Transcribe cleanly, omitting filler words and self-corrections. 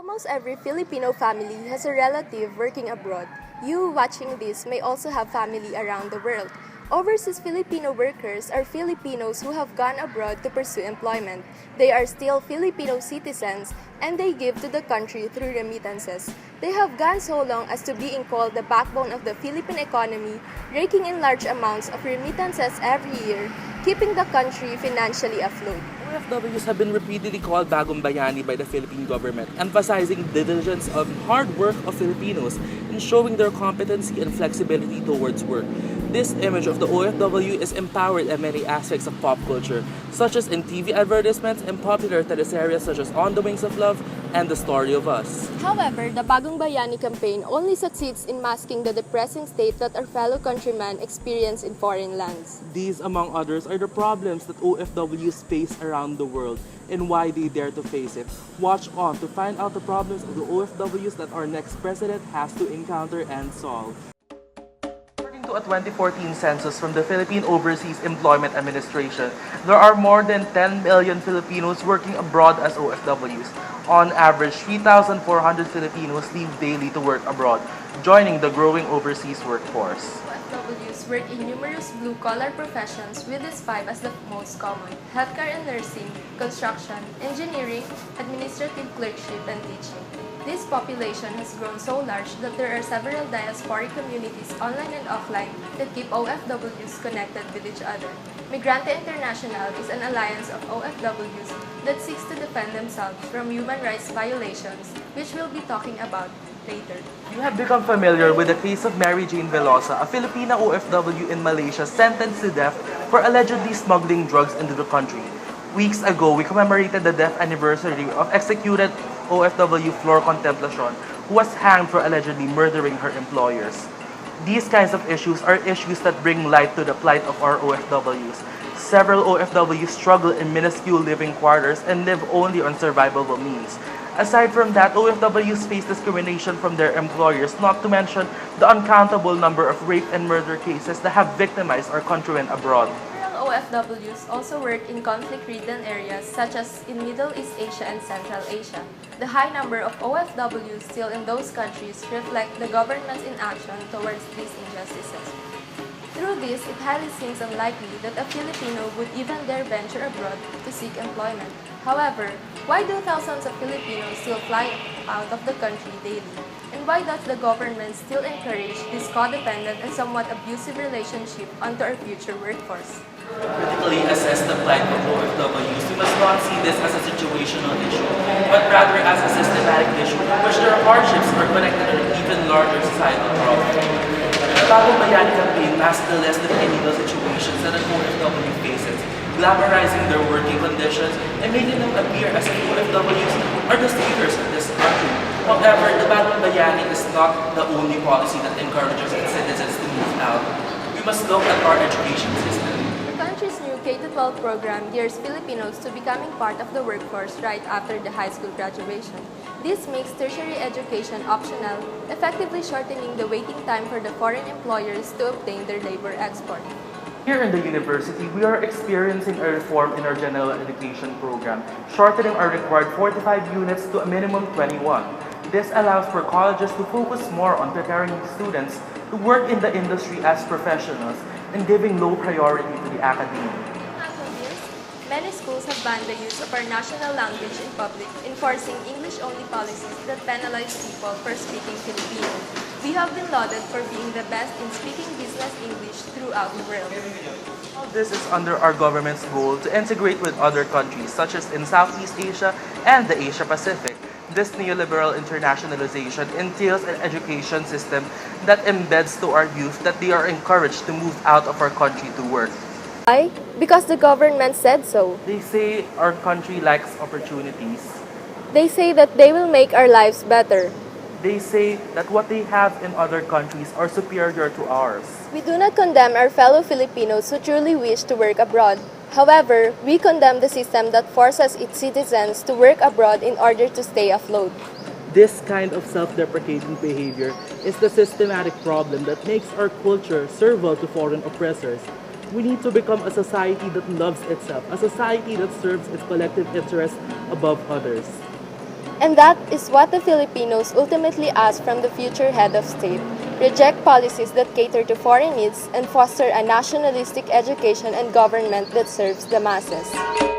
Almost every Filipino family has a relative working abroad. You watching this may also have family around the world. Overseas Filipino workers are Filipinos who have gone abroad to pursue employment. They are still Filipino citizens and they give to the country through remittances. They have gone so long as to being called the backbone of the Philippine economy, raking in large amounts of remittances every year, keeping the country financially afloat. OFWs have been repeatedly called Bagong Bayani by the Philippine government, emphasizing the diligence of hard work of Filipinos in showing their competency and flexibility towards work. This image of the OFW is empowered in many aspects of pop culture, such as in TV advertisements and popular teleseryes such as On the Wings of Love and The Story of Us. However, the Bagong Bayani campaign only succeeds in masking the depressing state that our fellow countrymen experience in foreign lands. These, among others, are the problems that OFWs face around the world and why they dare to face it. Watch on to find out the problems of the OFWs that our next president has to encounter and solve. According to a 2014 census from the Philippine Overseas Employment Administration, there are more than 10 million Filipinos working abroad as OFWs. On average, 3,400 Filipinos leave daily to work abroad, joining the growing overseas workforce. OFWs work in numerous blue-collar professions with these five as the most common: healthcare and nursing, construction, engineering, administrative clerkship, and teaching. This population has grown so large that there are several diasporic communities online and offline that keep OFWs connected with each other. Migrante International is an alliance of OFWs that seeks to defend themselves from human rights violations, which we'll be talking about later. You have become familiar with the case of Mary Jane Velosa, a Filipina OFW in Malaysia sentenced to death for allegedly smuggling drugs into the country. Weeks ago, we commemorated the death anniversary of executed OFW Flor Contemplacion, who was hanged for allegedly murdering her employers. These kinds of issues are issues that bring light to the plight of our OFWs. Several OFWs struggle in minuscule living quarters and live only on survivable means. Aside from that, OFWs face discrimination from their employers, not to mention the uncountable number of rape and murder cases that have victimized our countrymen abroad. OFWs also work in conflict-ridden areas such as in Middle East Asia and Central Asia. The high number of OFWs still in those countries reflect the government's inaction towards these injustices. Through this, it highly seems unlikely that a Filipino would even dare venture abroad to seek employment. However, why do thousands of Filipinos still fly out of the country daily? And why does the government still encourage this codependent and somewhat abusive relationship onto our future workforce? Critically assess the plight of OFWs, we must not see this as a situational issue, but rather as a systematic issue in which their hardships are connected to an even larger societal problem. The Bagong Bayani campaign masks the less than ideal situations that an OFW faces, glamorizing their working conditions and making them appear as if OFWs are the saviors of this country. However, the Bagong Bayani is not the only policy that encourages its citizens to move out. We must look at our education system. The country's new K-12 program gears Filipinos to becoming part of the workforce right after the high school graduation. This makes tertiary education optional, effectively shortening the waiting time for the foreign employers to obtain their labor export. Here in the university, we are experiencing a reform in our general education program, shortening our required 45 units to a minimum 21. This allows for colleges to focus more on preparing students to work in the industry as professionals and giving low priority to the academia. Many schools have banned the use of our national language in public, enforcing English-only policies that penalize people for speaking Filipino. We have been lauded for being the best in speaking business English throughout the world. All this is under our government's goal to integrate with other countries such as in Southeast Asia and the Asia Pacific. This neoliberal internationalization entails an education system that embeds to our youth that they are encouraged to move out of our country to work. Why? Because the government said so. They say our country lacks opportunities. They say that they will make our lives better. They say that what they have in other countries are superior to ours. We do not condemn our fellow Filipinos who truly wish to work abroad. However, we condemn the system that forces its citizens to work abroad in order to stay afloat. This kind of self-deprecating behavior is the systematic problem that makes our culture servile to foreign oppressors. We need to become a society that loves itself, a society that serves its collective interests above others. And that is what the Filipinos ultimately ask from the future head of state. Reject policies that cater to foreign needs and foster a nationalistic education and government that serves the masses.